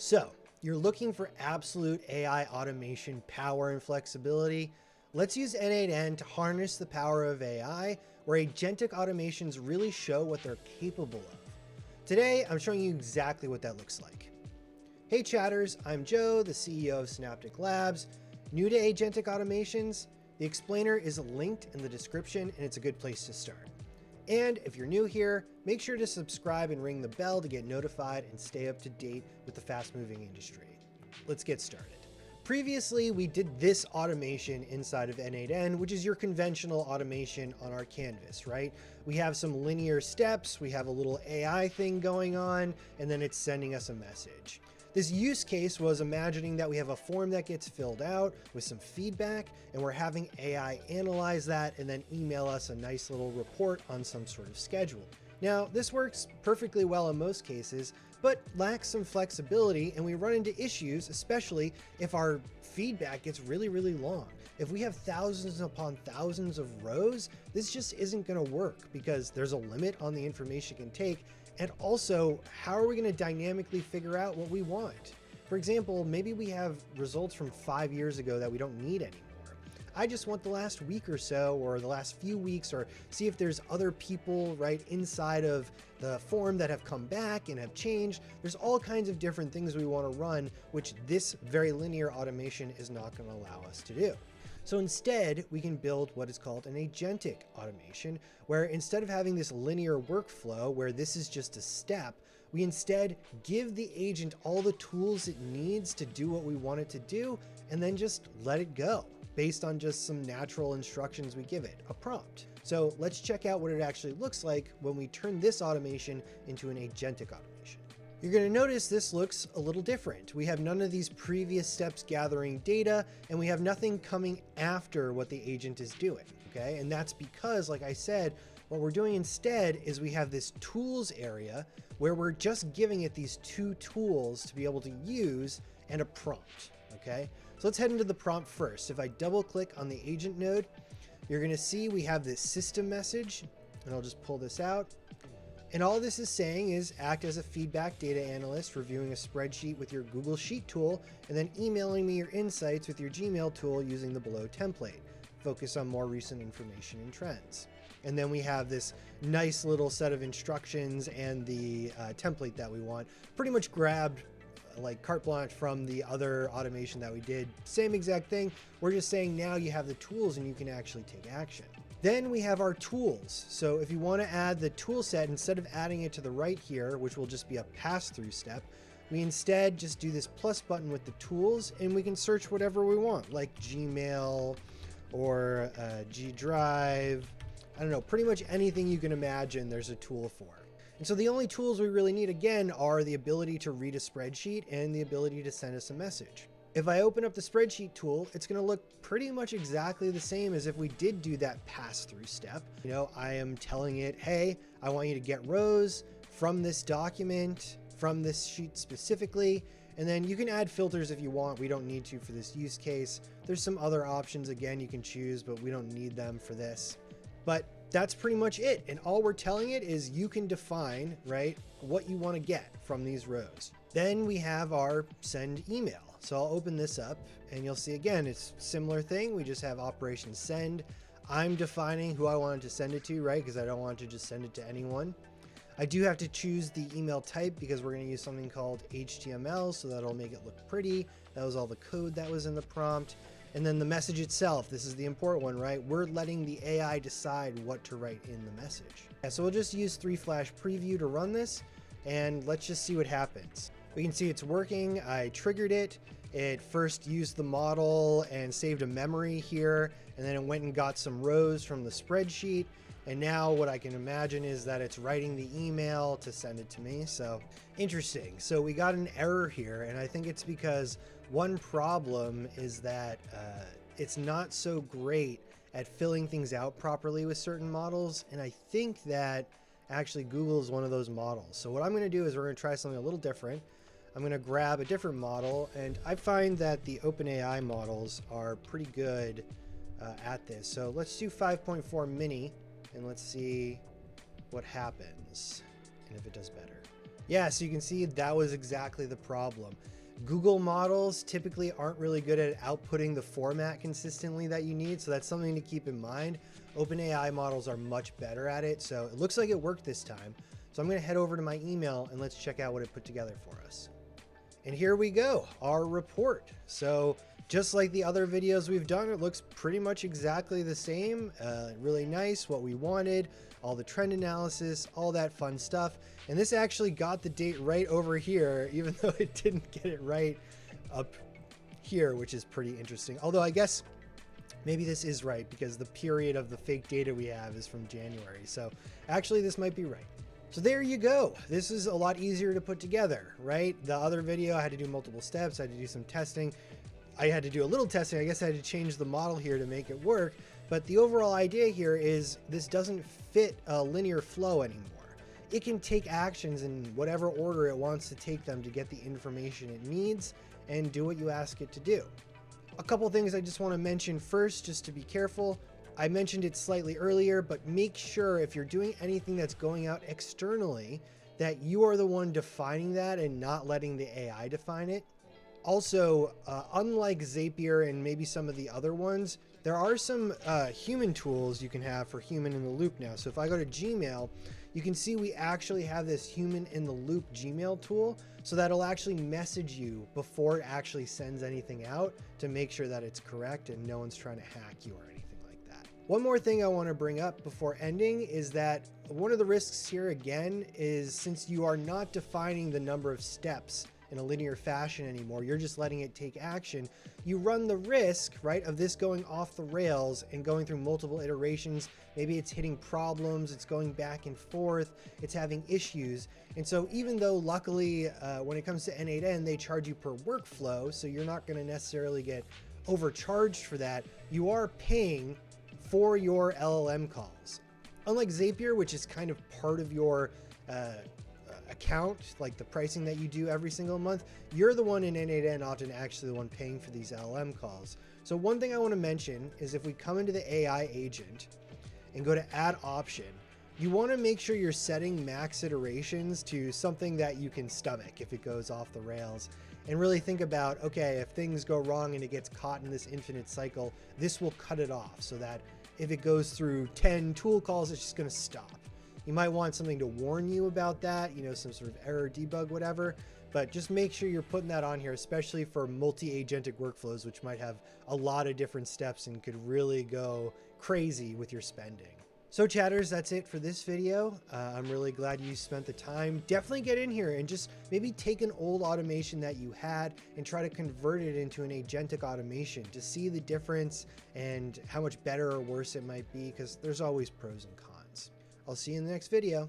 So you're looking for absolute AI automation power and flexibility? Let's use n8n to harness the power of AI, where agentic automations really show what they're capable of. Today, I'm showing you exactly what that looks like. Hey chatters, I'm Joe, the CEO of Synaptic Labs. New to agentic automations? The explainer is linked in the description and it's a good place to start. And if you're new here, make sure to subscribe and ring the bell to get notified and stay up to date with the fast-moving industry. Let's get started. Previously, we did this automation inside of n8n, which is your conventional automation on our canvas, right? We have some linear steps, we have a little AI thing going on, and then it's sending us a message. This use case was imagining that we have a form that gets filled out with some feedback, and we're having AI analyze that and then email us a nice little report on some sort of schedule. Now, this works perfectly well in most cases, but lacks some flexibility, and we run into issues, especially if our feedback gets really, really long. If we have thousands upon thousands of rows, this just isn't going to work because there's a limit on the information it can take. And also, how are we going to dynamically figure out what we want? For example, maybe we have results from 5 years ago that we don't need anymore. I just want the last week or so, or the last few weeks, or see if there's other people right inside of the form that have come back and have changed. There's all kinds of different things we want to run, which this very linear automation is not going to allow us to do. So instead, we can build what is called an agentic automation, where instead of having this linear workflow where this is just a step, we instead give the agent all the tools it needs to do what we want it to do, and then just let it go based on just some natural instructions we give it, a prompt. So let's check out what it actually looks like when we turn this automation into an agentic automation. You're going to notice this looks a little different. We have none of these previous steps gathering data, and we have nothing coming after what the agent is doing, okay? And that's because, like I said, what we're doing instead is we have this tools area where we're just giving it these two tools to be able to use and a prompt, okay? So let's head into the prompt first. If I double click on the agent node, you're going to see we have this system message, and I'll just pull this out. And all this is saying is act as a feedback data analyst, reviewing a spreadsheet with your Google Sheet tool, and then emailing me your insights with your Gmail tool using the below template. Focus on more recent information and trends. And then we have this nice little set of instructions and the template that we want. Pretty much grabbed like carte blanche from the other automation that we did. Same exact thing. We're just saying now you have the tools and you can actually take action. Then we have our tools. So if you want to add the tool set, instead of adding it to the right here, which will just be a pass-through step, we instead just do this plus button with the tools, and we can search whatever we want, like Gmail or G Drive. I don't know, pretty much anything you can imagine there's a tool for. And so the only tools we really need, again, are the ability to read a spreadsheet and the ability to send us a message. If I open up the spreadsheet tool, it's going to look pretty much exactly the same as if we did do that pass-through step. You know, I am telling it, hey, I want you to get rows from this document, from this sheet specifically, and then you can add filters if you want. We don't need to for this use case. There's some other options, again, you can choose, but we don't need them for this. But that's pretty much it. And all we're telling it is you can define, right, what you want to get from these rows. Then we have our send email. So I'll open this up and you'll see again, it's a similar thing. We just have operation send. I'm defining who I wanted to send it to, right? Because I don't want to just send it to anyone. I do have to choose the email type because we're going to use something called HTML, so that'll make it look pretty. That was all the code that was in the prompt. And then the message itself, this is the important one, right? We're letting the AI decide what to write in the message. Yeah, so we'll just use 3Flash Preview to run this, and let's just see what happens. We can see it's working. I triggered it. It first used the model and saved a memory here, and then it went and got some rows from the spreadsheet. And now what I can imagine is that it's writing the email to send it to me. So interesting. So we got an error here, and I think it's because one problem is that it's not so great at filling things out properly with certain models. And I think that actually Google is one of those models. So what I'm going to do is we're going to try something a little different. I'm going to grab a different model, and I find that the OpenAI models are pretty good at this. So let's do 5.4 mini, and let's see what happens and if it does better. Yeah, so you can see that was exactly the problem. Google models typically aren't really good at outputting the format consistently that you need, so that's something to keep in mind. OpenAI models are much better at it, so it looks like it worked this time. So I'm gonna head over to my email and let's check out what it put together for us. And here we go, our report. So just like the other videos we've done, it looks pretty much exactly the same. Really nice, what we wanted, all the trend analysis, all that fun stuff. And this actually got the date right over here, even though it didn't get it right up here, which is pretty interesting. Although I guess maybe this is right because the period of the fake data we have is from January. So actually this might be right. So there you go. This is a lot easier to put together, right? The other video, I had to do multiple steps. I had to do some testing. I had to do a little testing. I guess I had to change the model here to make it work. But the overall idea here is this doesn't fit a linear flow anymore. It can take actions in whatever order it wants to take them to get the information it needs and do what you ask it to do. A couple things I just want to mention first, just to be careful. I mentioned it slightly earlier, but make sure if you're doing anything that's going out externally, that you are the one defining that and not letting the AI define it. Also, unlike Zapier and maybe some of the other ones, there are some human tools you can have for human in the loop now. So if I go to Gmail, you can see we actually have this human in the loop Gmail tool. So that'll actually message you before it actually sends anything out to make sure that it's correct and no one's trying to hack you or anything like that. One more thing I want to bring up before ending is that one of the risks here again is since you are not defining the number of steps in a linear fashion anymore, you're just letting it take action, you run the risk, right, of this going off the rails and going through multiple iterations. Maybe it's hitting problems, it's going back and forth, it's having issues. And so even though luckily when it comes to n8n, they charge you per workflow, so you're not gonna necessarily get overcharged for that, you are paying for your LLM calls. Unlike Zapier, which is kind of part of your account, like the pricing that you do every single month, you're the one in n8n often actually the one paying for these LLM calls. So one thing I want to mention is if we come into the AI agent and go to add option, you want to make sure you're setting max iterations to something that you can stomach if it goes off the rails, and really think about, okay, if things go wrong and it gets caught in this infinite cycle, this will cut it off so that if it goes through 10 tool calls, it's just going to stop. You might want something to warn you about that, you know, some sort of error debug, whatever, but just make sure you're putting that on here, especially for multi-agentic workflows, which might have a lot of different steps and could really go crazy with your spending. So chatters, that's it for this video. I'm really glad you spent the time. Definitely get in here and just maybe take an old automation that you had and try to convert it into an agentic automation to see the difference and how much better or worse it might be, because there's always pros and cons. I'll see you in the next video.